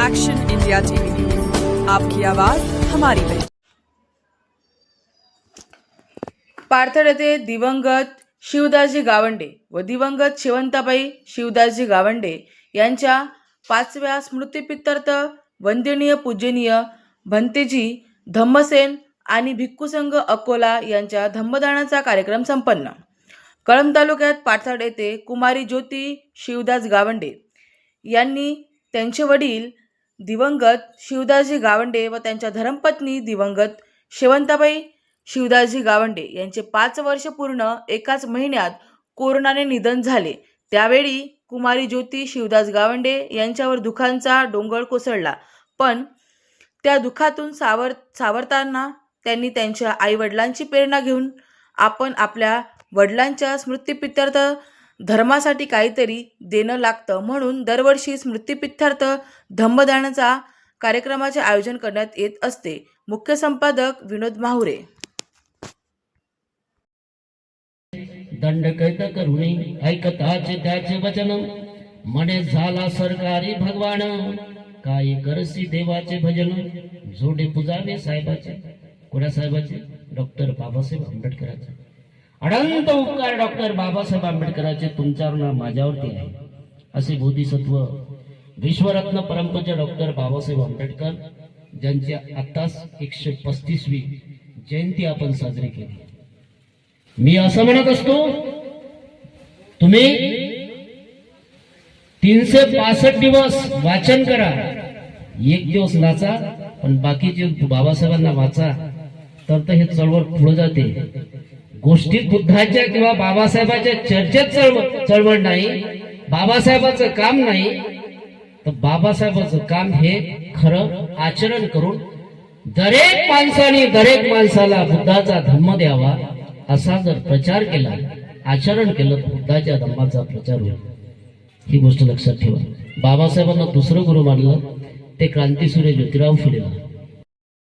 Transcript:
Action India TV news, आपकी आवाज हमारी पहचान। पार्थड येथे दिवंगत शिवदासजी गावंडे व दिवंगत शेवंताबाई शिवदासजी गावंडे यांच्या 5व्या स्मृतिप्रीत्यर्थ वंदनीय पूजनीय भंतेजी धम्मसेन आणि भिक्खू संघ अकोला यांच्या धम्मदानाचा कार्यक्रम संपन्न। कळंब तालुक्यात पार्थड येथे कुमारी ज्योती शिवदास गावंडे यांनी त्यांचे वडील दिवंगत शिवदासजी गावंडे व त्यांच्या धर्मपत्नी दिवंगत शेवंताबाई शिवदासजी गावंडे यांचे 5 वर्ष पूर्ण एकाच महिन्यात कोरोनाने निधन झाले। त्यावेळी कुमारी ज्योती शिवदास गावंडे यांच्यावर दुःखाचा डोंगर कोसळला, पण त्या दुःखातून सावरताना त्यांनी त्यांच्या आई वडिलांची प्रेरणा घेऊन आपण आपल्या वडिलांच्या स्मृतिप्रीत्यर्थ धर्मासाठी काहीतरी देणं लागतं, म्हणून दरवर्षी स्मृतिप्रीत्यर्थ धम्मदानाचा कार्यक्रमाचे आयोजन करण्यात येत असते। मुख्य संपादक विनोद माहुरे। दंड कैत करुणी ऐकताचे त्याचे वचन, मने झाला सरकारी भगवान, काय करसी देवाचे भजन, जोडे पुजावे साहेबाचे। कोणा साहेबाचे? डॉक्टर बाबासाहेब आंबेडकरांचे। अनंत उपकार डॉक्टर बाबासाहेब आंबेडकरांचे तुमच्यावर माझ्यावरती आहे। असे बोधिसत्व विश्वरत्न परमपूज्य डॉक्टर बाबासाहेब आंबेडकर ज्यांची आताच 135वी जयंती आपण साजरी केली। मी असं म्हणत असतो, तुम्ही 365 दिवस वाचन करा, 1 दिवस नाचा, पण बाकीचे बाबासाहेबांना वाचा, तर हे चळवळ पुढे जाते। गोष्टीत बुद्धाच्या किंवा बाबासाहेबांच्या चर्चेत चळवळ नाही, बाबासाहेबांचं काम नाही, तर बाबासाहेबांचं काम हे खरं आचरण करून दरेक माणसाला बुद्धाचा धम्म द्यावा, असा जर प्रचार केला, आचरण केलं, तर बुद्धाच्या धम्माचा प्रचार होईल। ही गोष्ट लक्षात ठेवा। बाबासाहेबांना दुसरं गुरु मानलं ते क्रांतीसूर्य ज्योतिराव फुले।